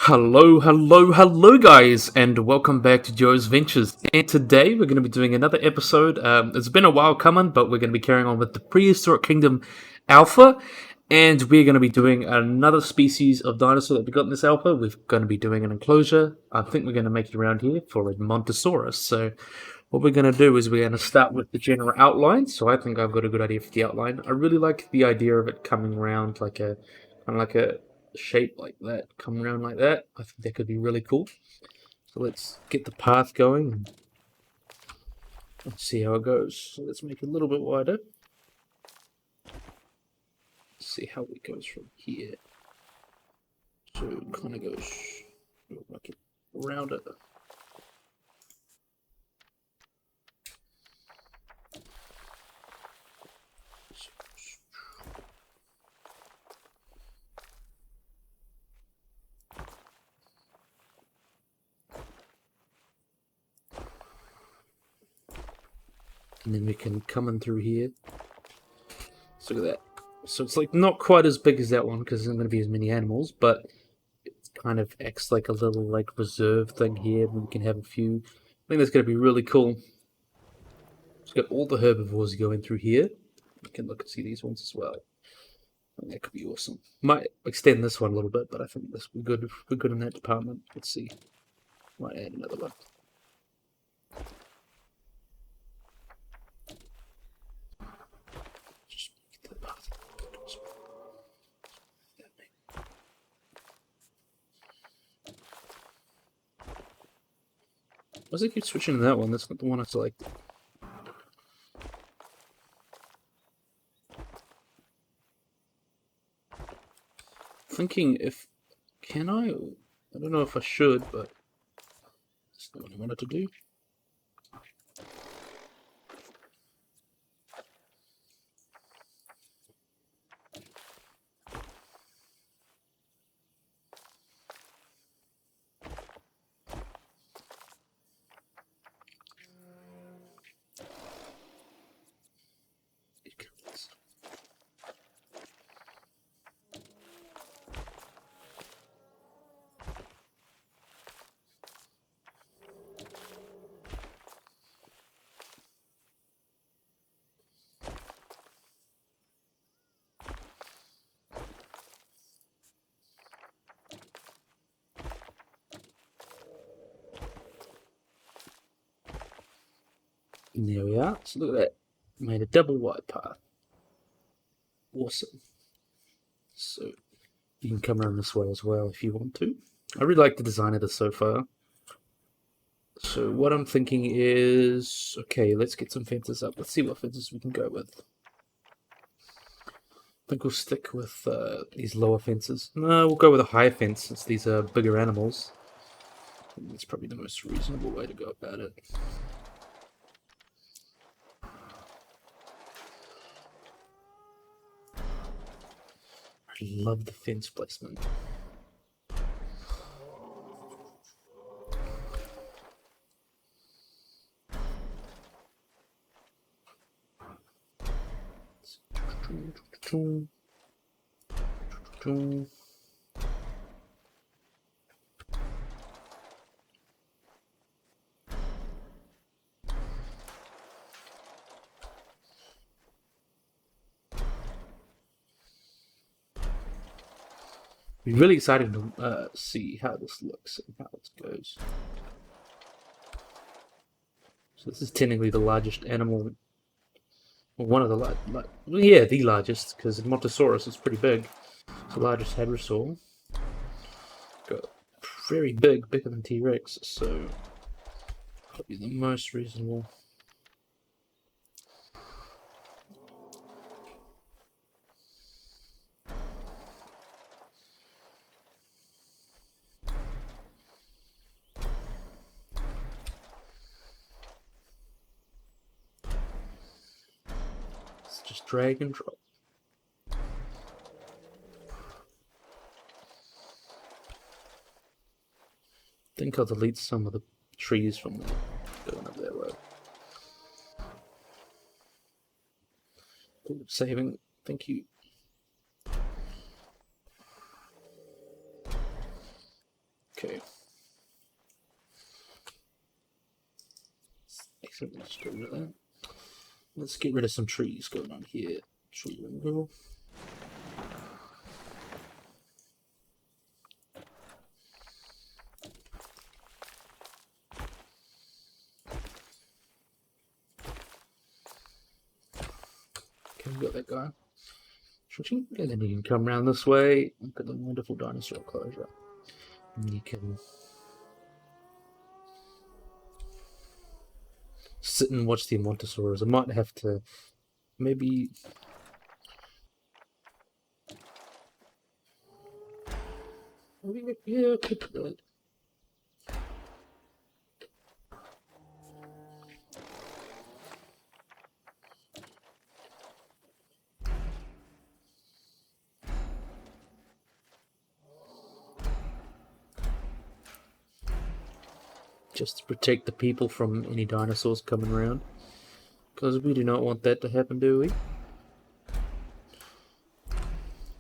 Hello guys, and welcome back to Joe's Ventures. And today we're going to be doing another episode. It's been a while coming, but we're going to be carrying on with the Prehistoric Kingdom Alpha, and we're going to be doing another species of dinosaur that we got in this alpha. We're going to be doing an enclosure. I think we're going to make it around here for Edmontosaurus. So what we're going to do is we're going to start with the general outline. So I think I've got a good idea for the outline. I really like the idea of it coming around like a kind of like a shape like that, come around like that. I think that could be really cool. So let's get the path going and see how it goes. So let's make it a little bit wider. See how it goes from here. So it kind of goes like it around it. And then we can come in through here. So look at that. So it's like not quite as big as that one because there's not going to be as many animals, but it kind of acts like a little like reserve thing here. We can have a few. I think that's going to be really cool. It's got all the herbivores going through here. We can look and see these ones as well. I think that could be awesome. Might extend this one a little bit, but I think this will be good. We're good in that department. Let's see. Might add another one. Why does it keep switching to that one? That's not the one I selected. Thinking if can I don't know if I should, but that's not what I wanted to do. And there we are. So look at that. Made a double wide path. Awesome. So you can come around this way as well if you want to. I really like the design of this so far. So what I'm thinking is, okay, let's get some fences up. Let's see what fences we can go with. I think we'll stick with these lower fences. No, we'll go with a higher fence since these are bigger animals. That's probably the most reasonable way to go about it. I love the fence placement. Be really excited to see how this looks and how it goes. So this is technically the largest animal, or one of the the largest, because Edmontosaurus is pretty big. It's the largest hadrosaur. Got very big, bigger than T-Rex, so probably the most reasonable. Just drag and drop. I think I'll delete some of the trees from there. Going up that way. Saving. Thank you. Okay. Excellent. Let's get rid of that. Let's get rid of some trees going on here. Tree removal. Okay, we got that guy. And then you can come around this way. Look at the wonderful dinosaur enclosure. And you can sit and watch the Imogosaurus. I might have to maybe. Yeah, I could do it. Just to protect the people from any dinosaurs coming around. Because we do not want that to happen, do we?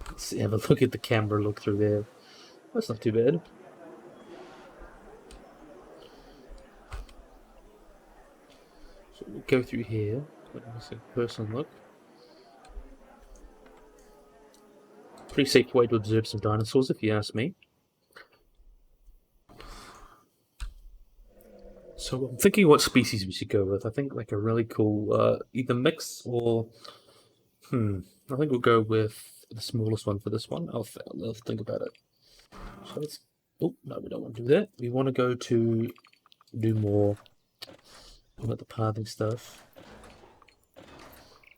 Let's see, have a look at the camera look through there. That's not too bad. So we'll go through here. Let me see, personal look. Pretty safe way to observe some dinosaurs, if you ask me. So I'm thinking what species we should go with. I think like a really cool, either mix or, I think we'll go with the smallest one for this one. I'll think about it. So let's, oh, no, we don't want to do that. We want to go to do more about the pathing stuff.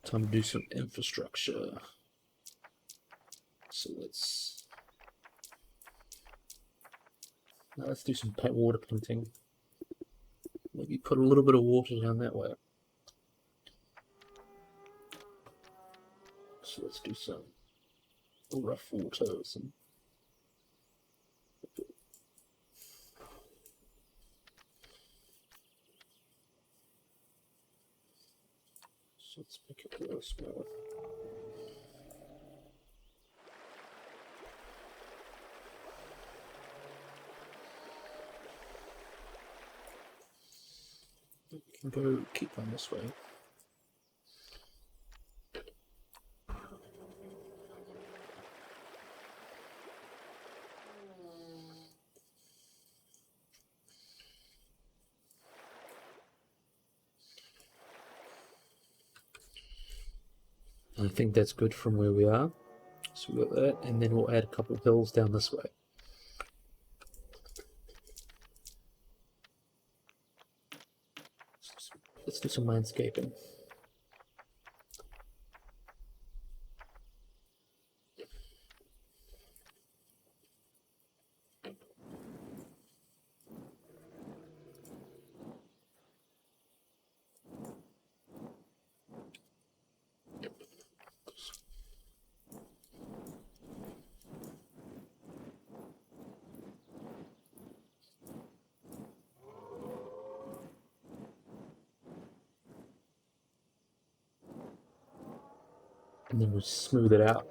Time to do some infrastructure. So let's do some water painting. Maybe put a little bit of water down that way. So let's do some rough waters. And so let's make it real small. We can go keep on this way. I think that's good from where we are. So we've got that, and then we'll add a couple of hills down this way. Let's do some landscaping. And then we'll smooth it out.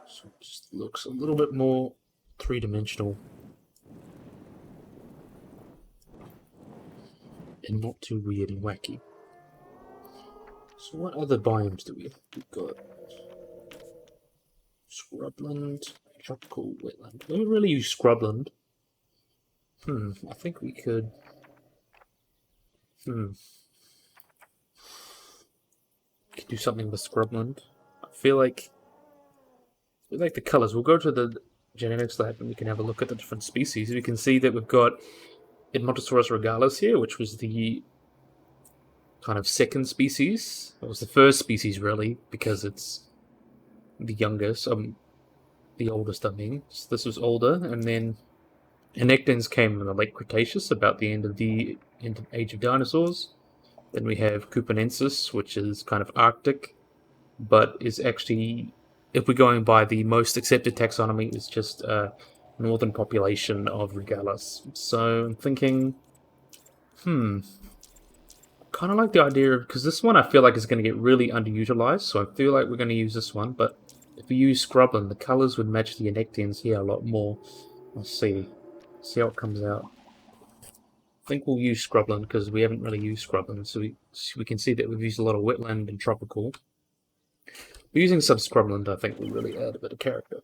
So it just looks a little bit more three-dimensional. And not too weird and wacky. So what other biomes do we have? We've got scrubland, tropical wetland. We don't really use scrubland. I think we could. Could do something with scrubland. I feel like we like the colours. We'll go to the genetics lab and we can have a look at the different species. We can see that we've got Edmontosaurus regalis here, which was the kind of second species. It was the first species, really, because it's the youngest, the oldest, I mean. So this was older, and then Anectans came in the late Cretaceous, about the end of the Age of Dinosaurs. Then we have Kupanensis, which is kind of Arctic, but is actually, if we're going by the most accepted taxonomy, is just northern population of regalis. So I'm thinking, kind of like the idea of, because this one I feel like is going to get really underutilized, so I feel like we're going to use this one, but if we use Scrubland, the colors would match the Anectians here a lot more. Let's see how it comes out. I think we'll use Scrubland because we haven't really used Scrubland, so we can see that we've used a lot of wetland and tropical. But using some Scrubland, I think will really add a bit of character.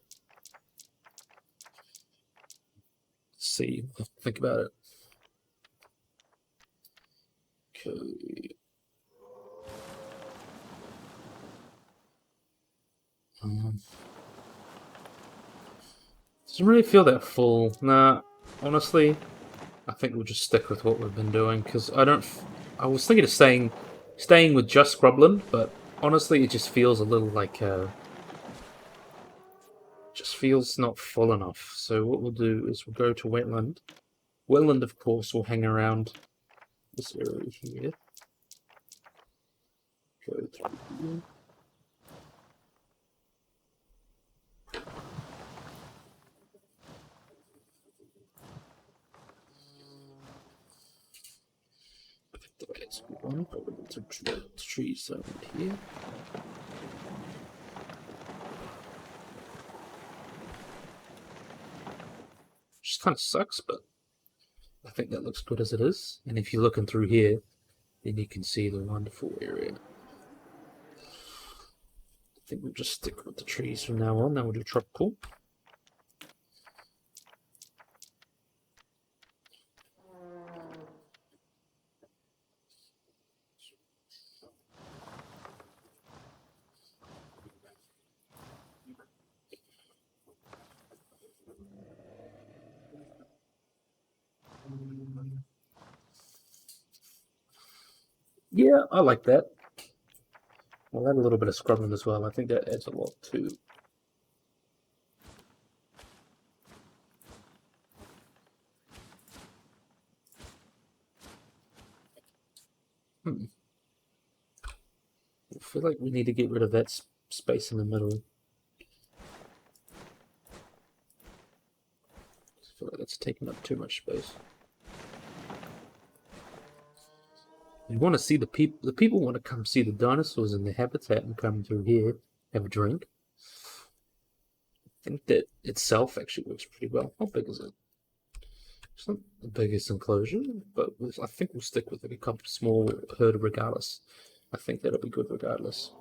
Let's see, think about it. Okay. Doesn't really feel that full. Nah, honestly, I think we'll just stick with what we've been doing because I was thinking of staying with just Scrubland, but honestly, it just feels a little like just feels not full enough. So what we'll do is we'll go to wetland. Wetland, of course, will hang around this area here. Go through here. That's a good one. Probably some trees over here. Which kind of sucks, but I think that looks good as it is. And if you're looking through here, then you can see the wonderful area. I think we'll just stick with the trees from now on. Now we'll do tropical. Yeah, I like that. I'll add a little bit of scrubbing as well. I think that adds a lot too. I feel like we need to get rid of that space in the middle. I feel like that's taking up too much space. You want to see the people. The people want to come see the dinosaurs in their habitat and come through here, have a drink. I think that itself actually works pretty well. How big is it? It's not the biggest enclosure, but I think we'll stick with like a couple small herd regardless. I think that'll be good regardless.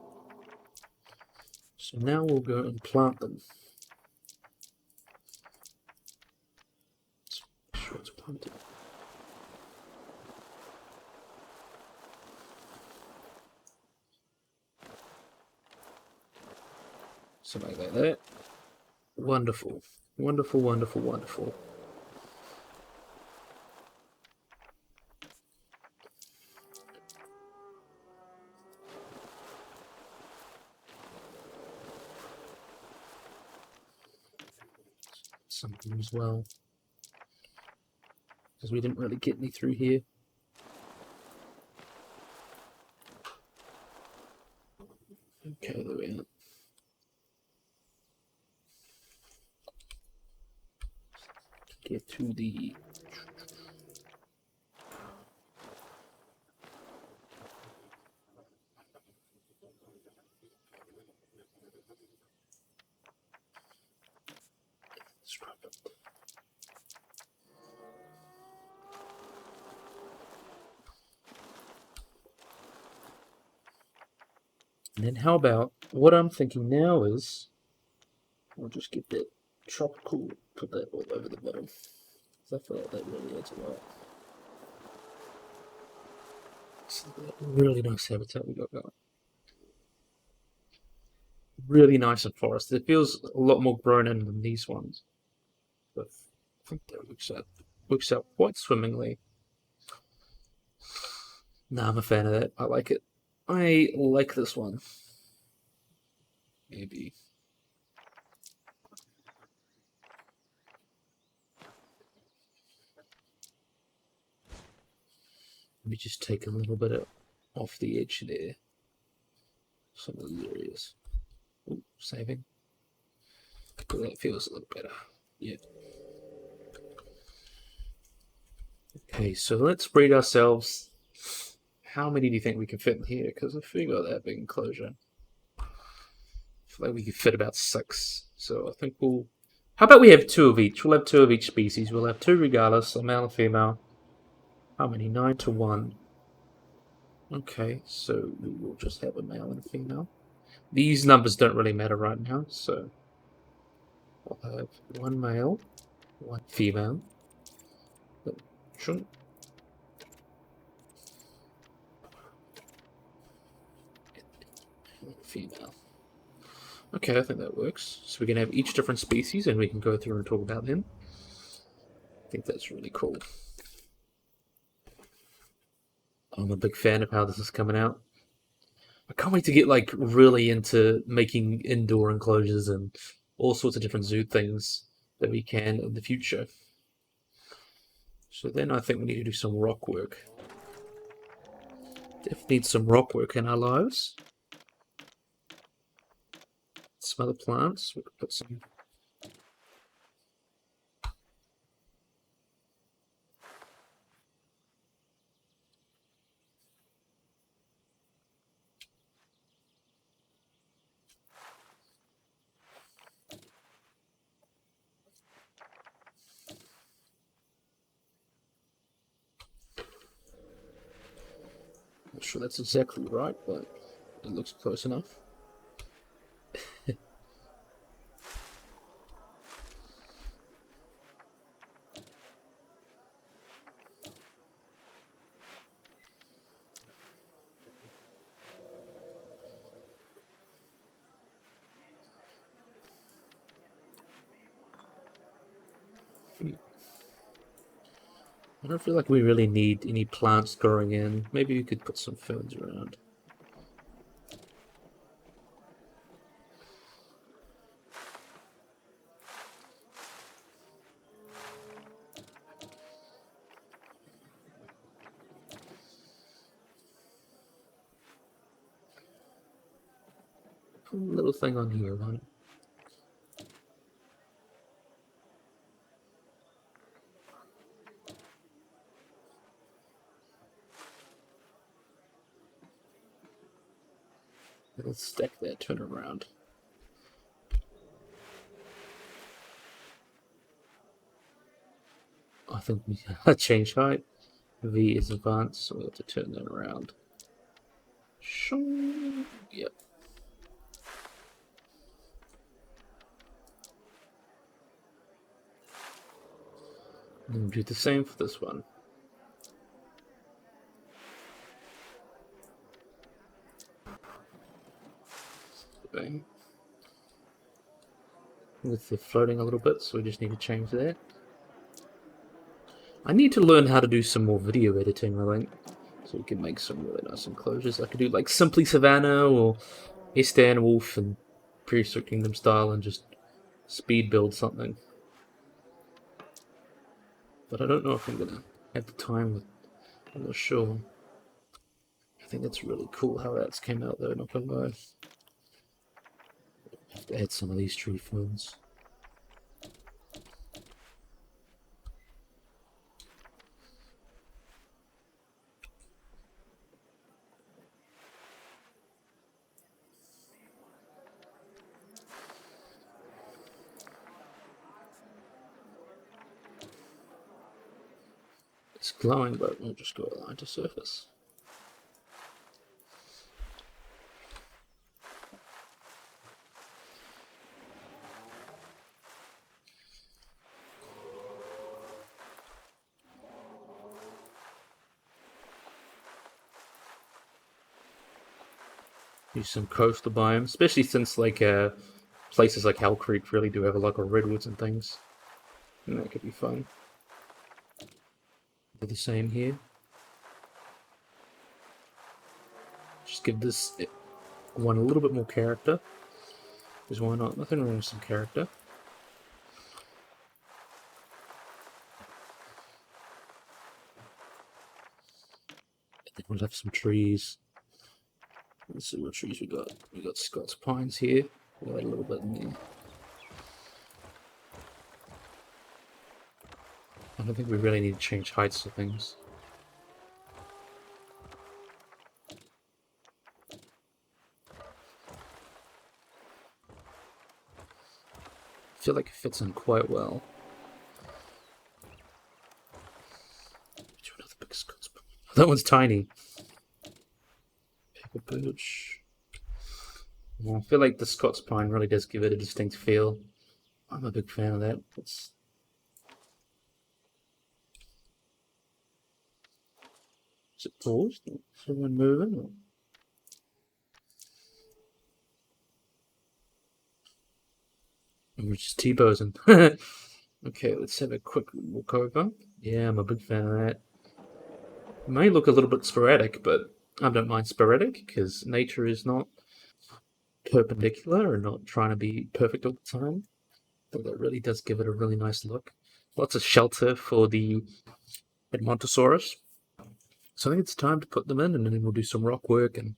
So now we'll go and plant them. Sure, it's planted. Something like that. Wonderful. Wonderful, wonderful, wonderful. Something as well. Because we didn't really get any through here. Okay, there we are. Get to the scrub it. And then how about what I'm thinking now is we'll just get that tropical, put that all over the bottom. I feel like that really adds a lot. So really nice habitat we got going. Really nice and forested. It feels a lot more grown in than these ones. But I think that works out quite swimmingly. Nah, I'm a fan of that. I like it. I like this one. Maybe. Let me just take a little bit off the edge there. Some of the areas. Ooh, saving. But that feels a little better. Yeah. Okay, so let's breed ourselves. How many do you think we can fit in here? Because if we got that big enclosure, I feel like we could fit about 6. So I think we'll. How about we have 2 of each? We'll have 2 of each species. We'll have 2 regardless, a male and female. How many? 9 to 1. Okay, so we will just have a male and a female. These numbers don't really matter right now, so I'll have 1 male, 1 female. Shouldn't. Female. Okay, I think that works. So we can have each different species and we can go through and talk about them. I think that's really cool. I'm a big fan of how this is coming out. I can't wait to get like really into making indoor enclosures and all sorts of different zoo things that we can in the future. So then I think we need to do some rock work. Definitely need some rock work in our lives. Some other plants. We could put some. Not sure that's exactly right, but it looks close enough. I don't feel like we really need any plants growing in. Maybe we could put some ferns around. Put a little thing on here, right? Let's stack that, turn it around. I think we change height. V is advanced, so we have to turn that around. Yep. And we'll do the same for this one. Okay. With the floating a little bit, so we just need to change that. I need to learn how to do some more video editing, I think. So we can make some really nice enclosures. I could do like Simply Savannah or Estan Wolf and Prehistoric Kingdom style and just speed build something. But I don't know if I'm gonna have the time. I'm not sure. I think that's really cool how that's came out though, not gonna lie. I have to add some of these tree ferns. It's glowing, but we'll just go align to surface. Use some coastal biomes, especially since like places like Hell Creek really do have a lot of redwoods and things. And that could be fun. Do the same here. Just give this one a little bit more character. Because why not? Nothing wrong with some character. I think we'll have some trees. Let's see what trees we got. We got Scots pines here. We'll add a little bit in there. don't think we really need to change heights of things. I feel like it fits in quite well. Do another big Scots pine. That one's tiny. Paper birch. I feel like the Scots pine really does give it a distinct feel. I'm a big fan of that. Is it paused? Is everyone moving? We're just T-posing. Okay, let's have a quick walk over. Yeah, I'm a big fan of that. It may look a little bit sporadic, but I don't mind sporadic because nature is not perpendicular and not trying to be perfect all the time. But that really does give it a really nice look. Lots of shelter for the Edmontosaurus. So I think it's time to put them in, and then we'll do some rock work and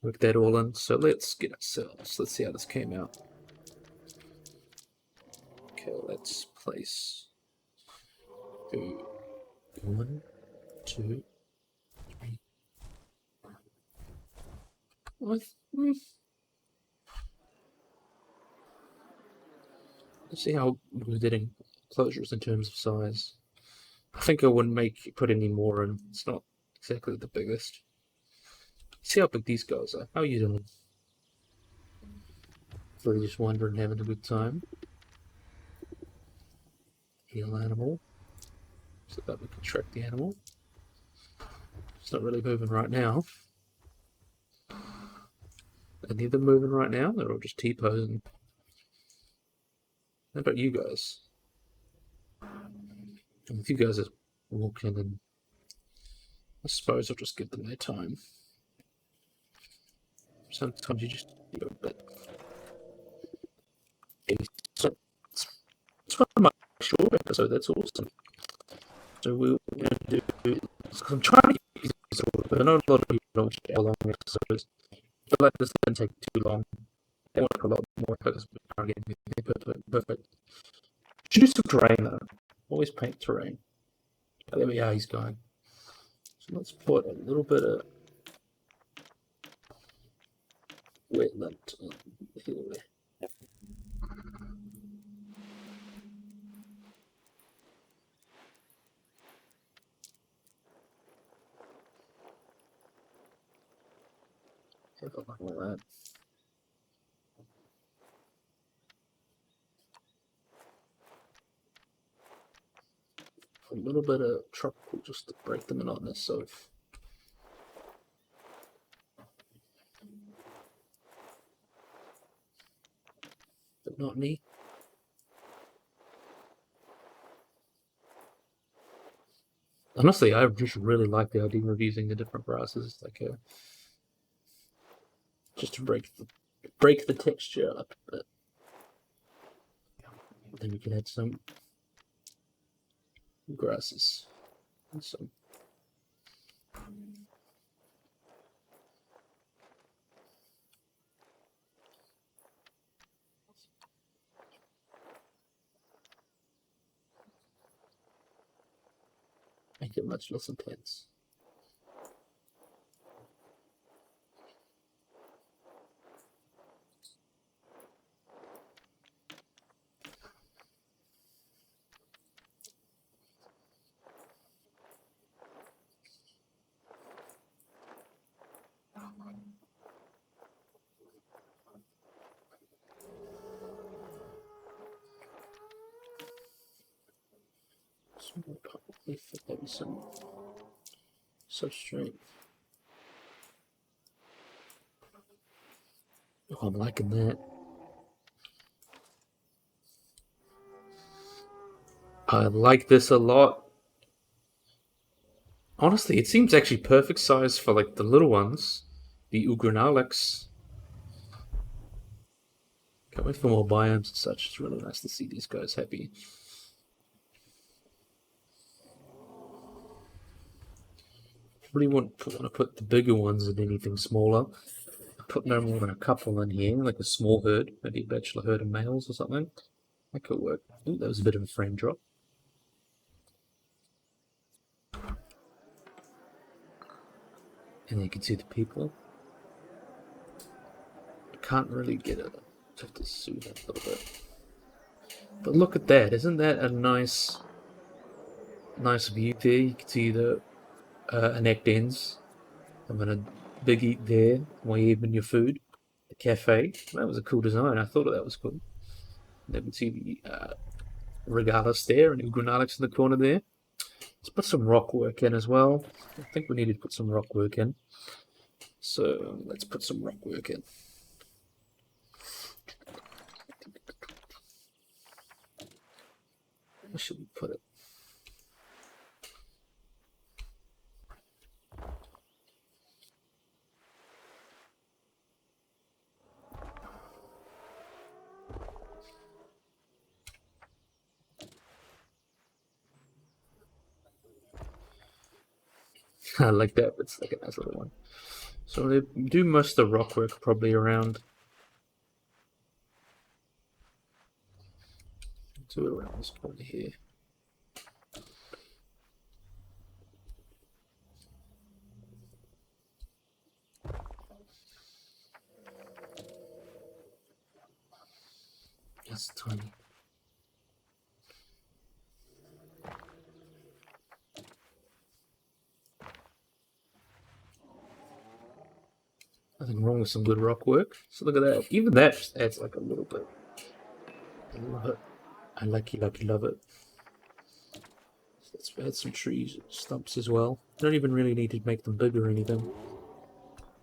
work that all in. So let's get ourselves. Let's see how this came out. Okay, let's place 1, 2, 3. Let's see how we're getting closures in terms of size. I think I wouldn't put any more in. It's not exactly the biggest. See how big these guys are. How are you doing? Really just wandering, having a good time. Heal animal. So that we can track the animal. It's not really moving right now. Any of them moving right now? They're all just T-posing. How about you guys? And if you guys are walking, then I suppose I'll just give them their time. Sometimes you just go a bit. So it's one of my short episode. That's awesome. So we're going to do. I'm trying to keep these short, but I know a lot of people don't watch how long episodes. I feel like this didn't take too long. They want a lot more because we're trying to get everything perfect. Should do some terrain though. Always paint terrain. Oh, there we are. He's going. So let's put a little bit of wetland here. Have a look at that. A little bit of tropical just to break the monotonous of the monotony. Honestly, I just really like the idea of using the different grasses, like just to break the texture up a bit. Then we can add some grasses and some. Make it much less intense. So we'll probably fit maybe some substrate. Oh, I'm liking that. I like this a lot. Honestly, it seems actually perfect size for like the little ones, the Ugranalex. Can't wait for more biomes and such. It's really nice to see these guys happy. Really want to put the bigger ones in anything smaller. Put no more than a couple in here, like a small herd, maybe a bachelor herd of males or something. That could work. Ooh, that was a bit of a frame drop. And you can see the people. I can't really get it. I have to zoom up a little bit. But look at that! Isn't that a nice view there? You can see the Connect ends. I'm gonna big eat there while you're eating your food. The cafe. That was a cool design. I thought that was cool. Then we see the Regalis there and Ugranalix in the corner there. Let's put some rock work in as well. I think we need to put some rock work in. So let's put some rock work in. Where should we put it? I like that. It's like a nice little one. So they do most of the rock work probably around. Do it around this corner here. That's tiny. Nothing wrong with some good rock work. So look at that. Even that just adds like a little bit. I love it. I love it. So let's add some trees stumps as well. Don't even really need to make them big or anything.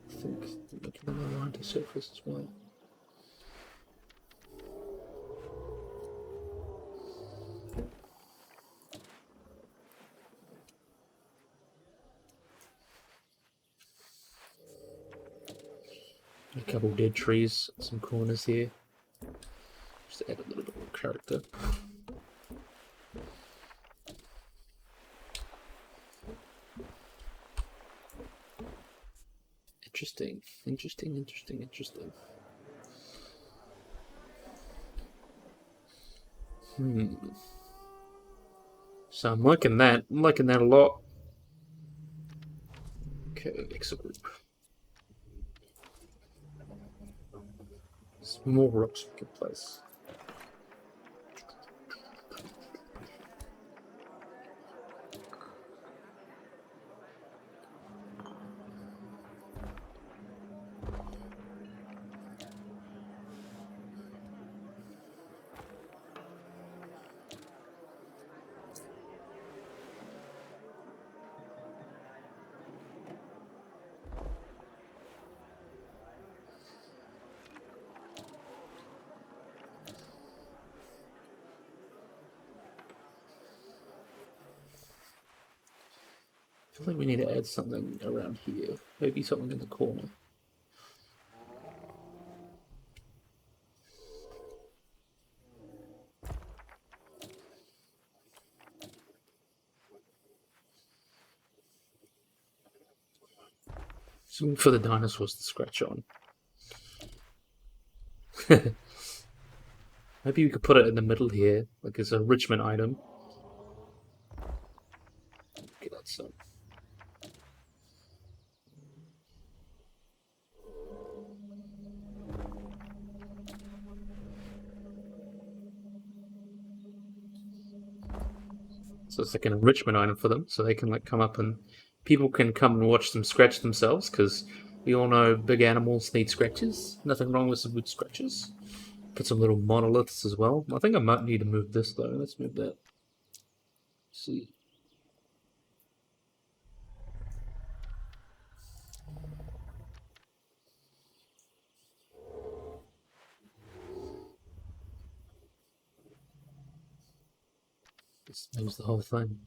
I think making them around the surface as well. A couple dead trees, some corners here. Just to add a little bit more character. Interesting. So I'm liking that. I'm liking that a lot. Okay, exit group. Some more rocks we can place. I feel like we need to add something around here. Maybe something in the corner. Something for the dinosaurs to scratch on. Maybe we could put it in the middle here, like as a Richmond item. Okay, that's so it's like an enrichment item for them, so they can like come up and people can come and watch them scratch themselves, because we all know big animals need scratches. Nothing wrong with some good scratches. Put some little monoliths as well. I think I might need to move this though. Let's move that. See. This moves the whole thing.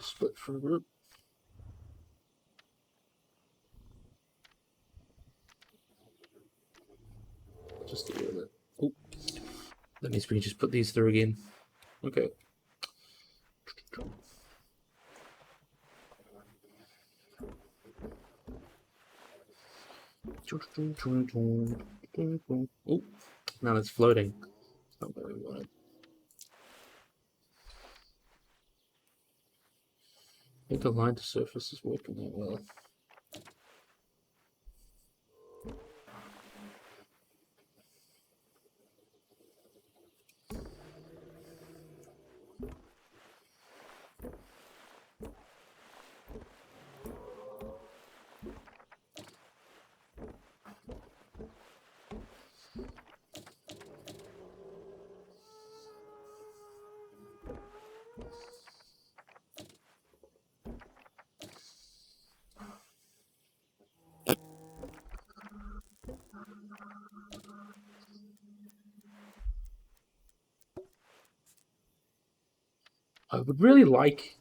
Split for a group. Just get rid of it. Oh, that means we just put these through again. Okay. Oh, now it's floating. Not what we wanted. think the line to surface is working that well. I would really like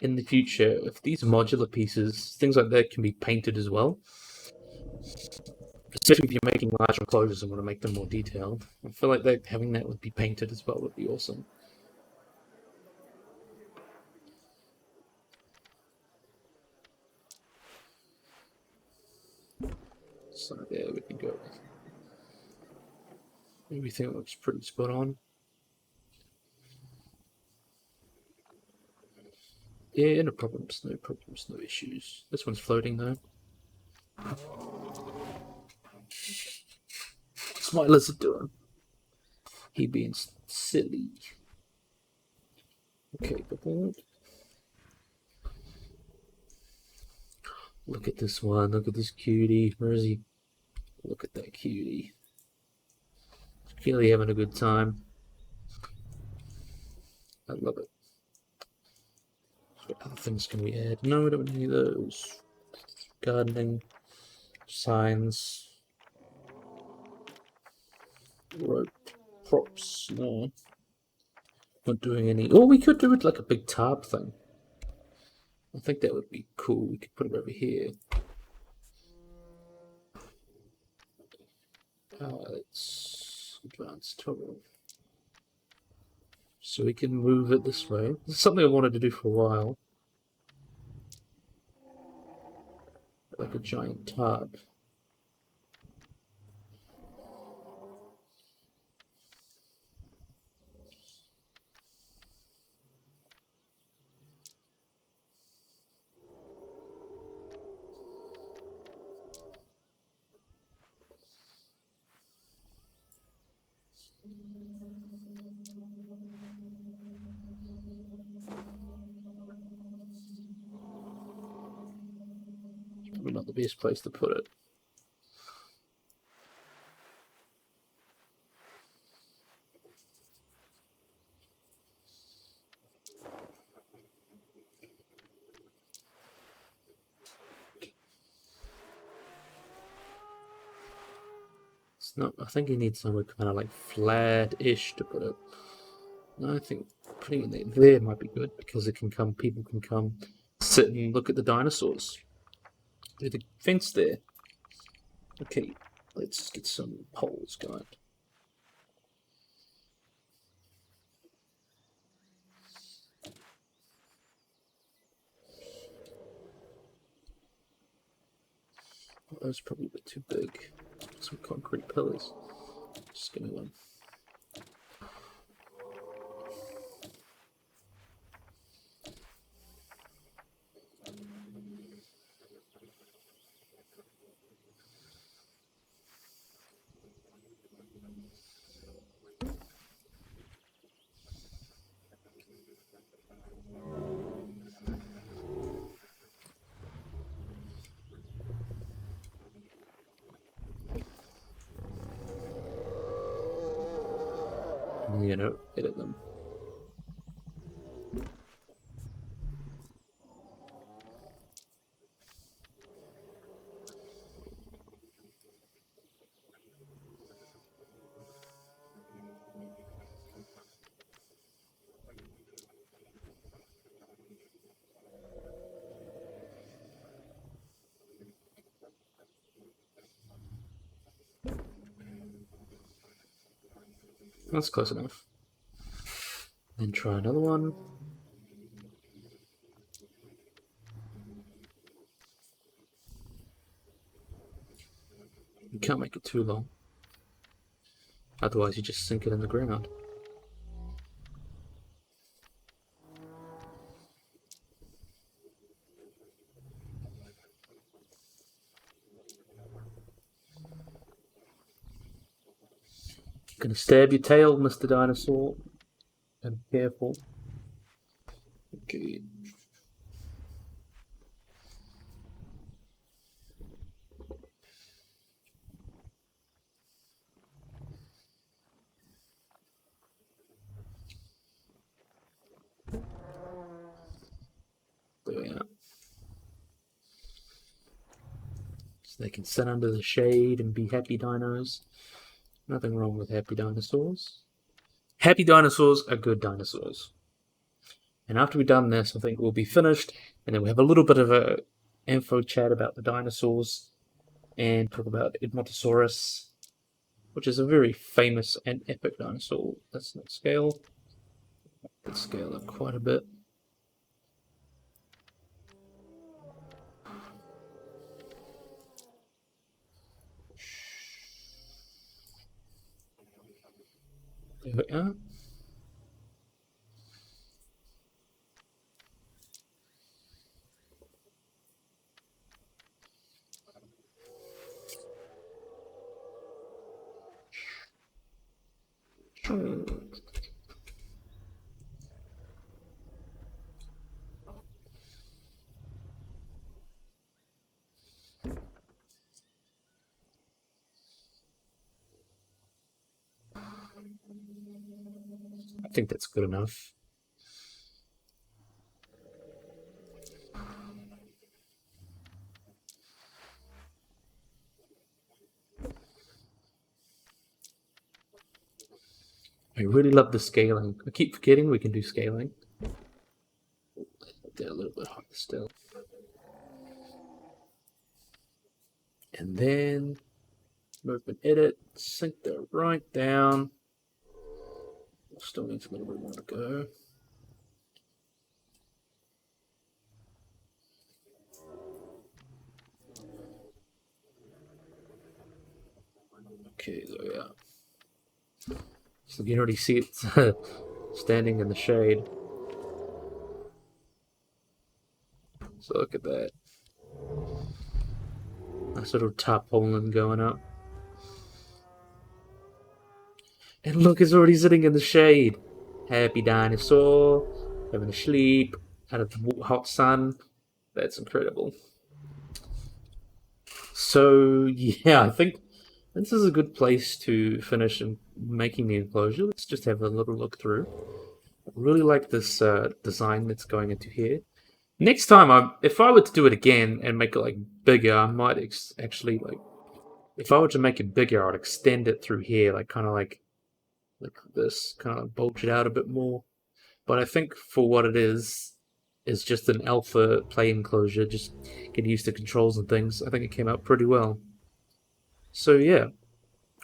in the future if these modular pieces, things like that, can be painted as well. Especially if you're making larger enclosures and want to make them more detailed. I feel like having that would be painted as well would be awesome. So there we can go. Everything looks pretty spot on. Yeah, no problems, no issues. This one's floating though. What's my lizard doing? He being silly. Okay, but look at this one. Look at this cutie. Where is he? Look at that cutie. He's clearly having a good time. I love it. What other things can we add? No, we don't need any of those. Gardening. Signs. Rope. Props. No. Not doing any. Oh, we could do it like a big tarp thing. I think that would be cool. We could put it over here. Let's advance toggle. So we can move it this way. This is something I wanted to do for a while. Like a giant tarp. Probably not the best place to put it. It's not. I think you need somewhere kind of like flat-ish to put it. No, I think putting it there might be good because it can come. People can come, sit and look at the dinosaurs. There's a fence there. Okay, let's get some poles going. Oh, those are probably a bit too big. Some concrete pillars. Just give me one. You know, edit them. That's close enough. Then try another one. You can't make it too long. Otherwise you just sink it in the ground. Gonna stab your tail, Mr. Dinosaur. And be careful. Okay. There we are. So they can sit under the shade and be happy dinos. Nothing wrong with happy dinosaurs. Happy dinosaurs are good dinosaurs. And after we've done this, I think we'll be finished, and then we'll have a little bit of a info chat about the dinosaurs, and talk about Edmontosaurus, which is a very famous and epic dinosaur. Let's not scale. Let's scale up quite a bit. There we are. I think that's good enough. I really love the scaling. I keep forgetting we can do scaling. They're a little bit hard still. And then movement edit, sink that right down. Still needs a little bit more to go. Okay, there we are. So you can already see it standing in the shade. So look at that. Nice little tarpaulin going up. And look, it's already sitting in the shade. Happy dinosaur, having a sleep, out of the hot sun. That's incredible. So, yeah, I think this is a good place to finish in making the enclosure. Let's just have a little look through. I really like this design that's going into here. Next time, if I were to do it again and make it like bigger, I might actually like. If I were to make it bigger, I'd extend it through here, like kind of like this, kind of bulge it out a bit more. But I think for what it is just an alpha play enclosure. Just get used to controls and things. I think it came out pretty well. So yeah,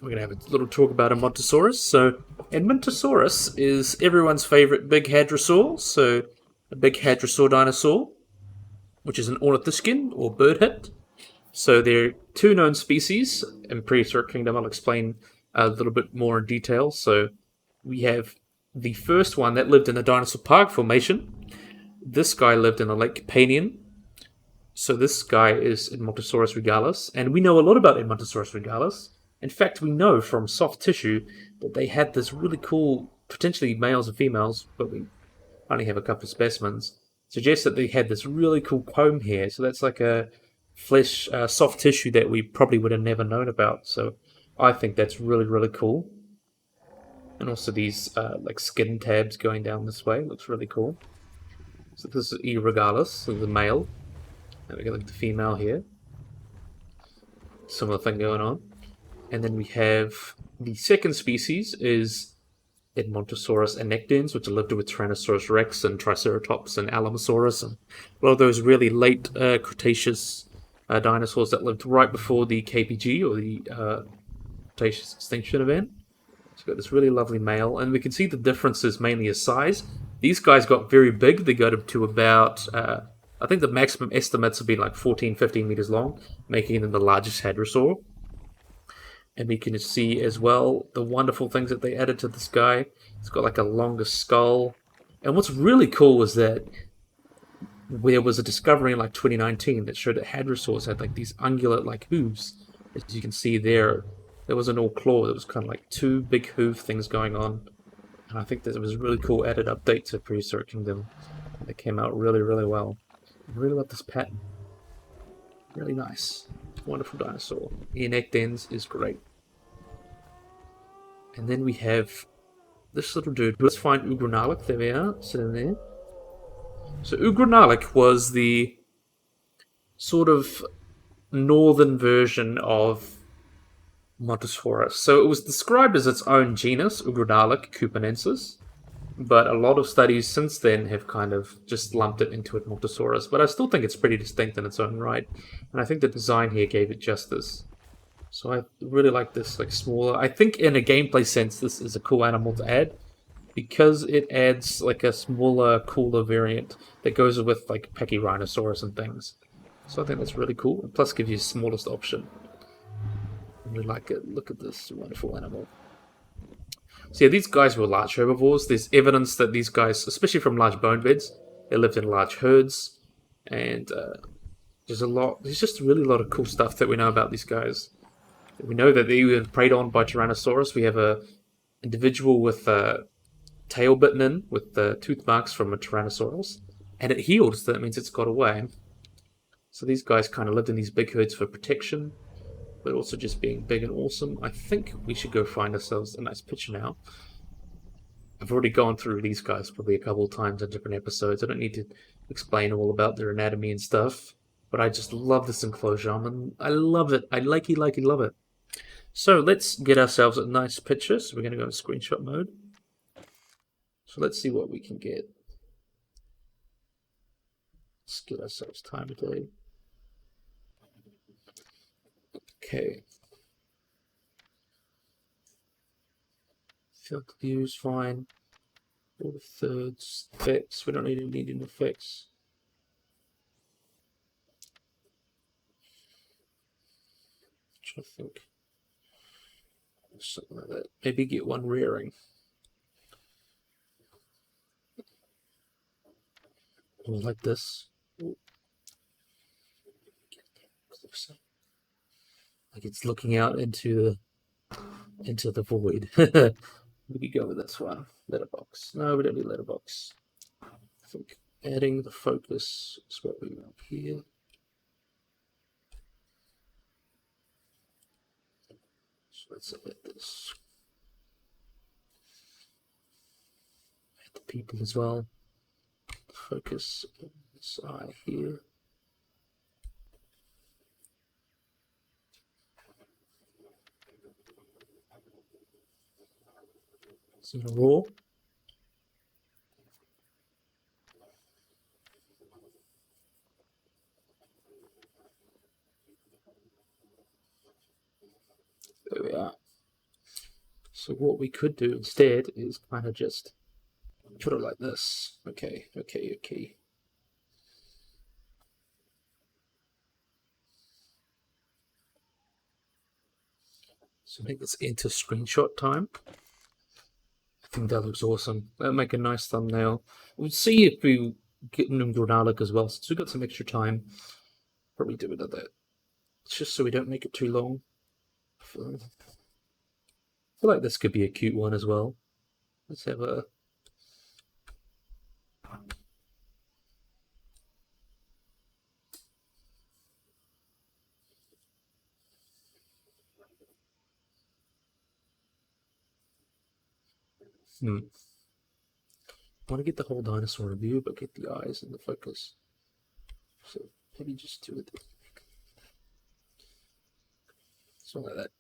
we're gonna have a little talk about Edmontosaurus. So Edmontosaurus is everyone's favorite big hadrosaur. So a big hadrosaur dinosaur, which is an ornithischian or bird hit. So there are two known species in Prehistoric Kingdom. I'll explain a little bit more in detail. So we have the first one that lived in the Dinosaur Park Formation. This guy lived in the Lake Kupanensis. So this guy is Edmontosaurus regalis, and we know a lot about Edmontosaurus regalis. In fact, we know from soft tissue that they had this really cool, potentially males and females, but we only have a couple of specimens, suggests that they had this really cool comb hair. So that's like a flesh, soft tissue that we probably would have never known about. So I think that's really, really cool. And also these like skin tabs going down this way. Looks really cool. So this is E. regalis, so the male. And we got like the female here. Similar thing going on. And then we have the second species is Edmontosaurus annectens, which lived with Tyrannosaurus rex and Triceratops and Alamosaurus, and a lot of those really late Cretaceous dinosaurs that lived right before the KPG, or the Cretaceous extinction event. So we've got this really lovely male, and we can see the differences mainly is size. These guys got very big. They got up to about, I think the maximum estimates have been like 14, 15 meters long, making them the largest hadrosaur. And we can see as well the wonderful things that they added to this guy. It's got like a longer skull. And what's really cool is that there was a discovery in like 2019 that showed that hadrosaurs had like these ungulate like hooves, as you can see there. there was an all claw. There was kind of like two big hoof things going on. And I think that it was a really cool added update to Prehistoric Kingdom. It came out really, really well. I really love this pattern. Really nice. Wonderful dinosaur. The neck ends is great. And then we have this little dude. Let's find Ugranalik. There we are, sitting there. So Ugranalik was the sort of northern version of Montosaurus. So it was described as its own genus, Ugranalik Kupanensis, but a lot of studies since then have kind of just lumped it into Edmontosaurus. But I still think it's pretty distinct in its own right, and I think the design here gave it justice. So I really like this, like smaller. I think in a gameplay sense, this is a cool animal to add because it adds like a smaller, cooler variant that goes with like Pachyrhinosaurus and things. So I think that's really cool. And plus, gives you the smallest option. I really like it. Look at this wonderful animal. So yeah, these guys were large herbivores. There's evidence that these guys, especially from large bone beds, they lived in large herds, and there's just really a lot of cool stuff that we know about these guys. We know that they were preyed on by Tyrannosaurus. We have a individual with tail bitten in with tooth marks from a Tyrannosaurus, and it healed, so that means it's got away. So these guys kind of lived in these big herds for protection, but also just being big and awesome. I think we should go find ourselves a nice picture now. I've already gone through these guys probably a couple of times in different episodes. I don't need to explain all about their anatomy and stuff, but I just love this enclosure. I love it. I love it. So let's get ourselves a nice picture. So we're going to go in screenshot mode. So let's see what we can get. Let's get ourselves time of day. Okay. Field view is fine. All the thirds, effects. We don't need any effects. I think something like that. Maybe get one rearing. Like this. Like it's looking out into the void. We could go with this one. Letterbox. No, we don't need letterbox. I think adding the focus is what we want here. So let's add this. Add the people as well. Focus on this eye here. It's in a raw. There we are. So what we could do instead is kind of just put it like this. Okay. So make this into screenshot time. I think that looks awesome. That'll make a nice thumbnail. We'll see if we get an Ugranalik as well. Since we've got some extra time, probably do it at that. It's just so we don't make it too long. I feel like this could be a cute one as well. Let's have a... I want to get the whole dinosaur in view, but get the eyes and the focus. So maybe just do it. Something like that.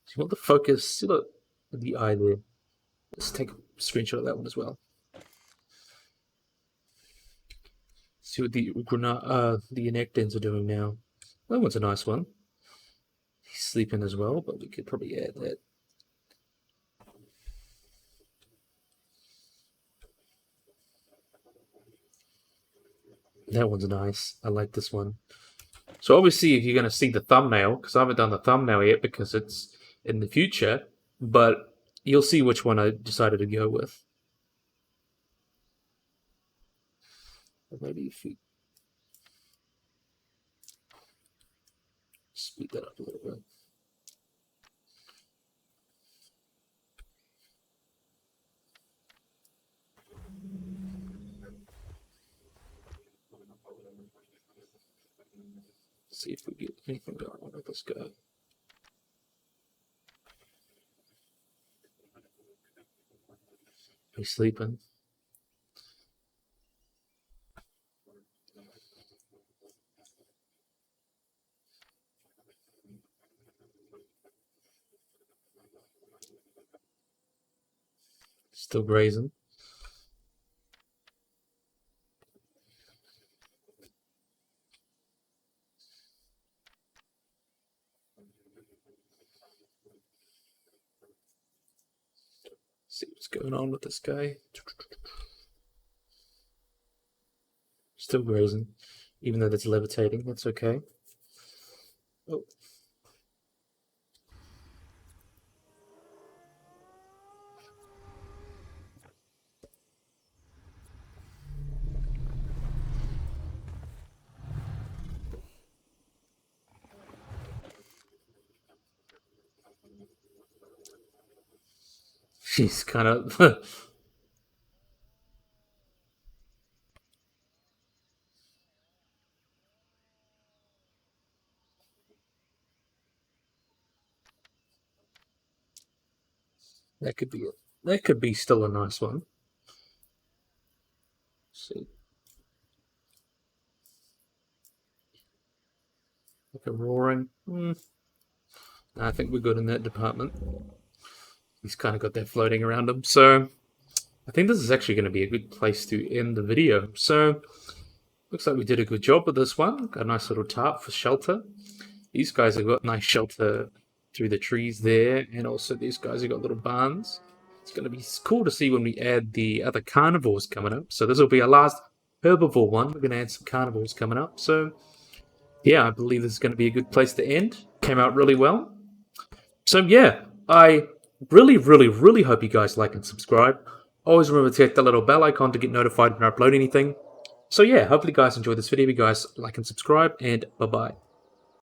So you want the focus, see the eye there. Let's take a screenshot of that one as well. See what the Enectens are doing now. That one's a nice one. He's sleeping as well, but we could probably add that. That one's nice. I like this one. So obviously, if you're going to see the thumbnail, because I haven't done the thumbnail yet because it's in the future, but you'll see which one I decided to go with. Maybe if we speed that up a little bit. See if we get anything going on with this guy. He's sleeping. Still grazing. See what's going on with this guy. Still grazing, even though that's levitating. That's okay. Oh. She's kind of. That could be it. That could be still a nice one. Let's see. Like a roaring. I think we're good in that department. He's kind of got that floating around him. So I think this is actually going to be a good place to end the video. So looks like we did a good job with this one. Got a nice little tarp for shelter. These guys have got nice shelter through the trees there. And also these guys have got little barns. It's going to be cool to see when we add the other carnivores coming up. So this will be our last herbivore one. We're going to add some carnivores coming up. So yeah, I believe this is going to be a good place to end. Came out really well. So yeah, I really hope you guys like and subscribe. Always remember to hit the little bell icon to get notified when I upload anything. So yeah, hopefully you guys enjoyed this video. You guys like and subscribe, and bye-bye.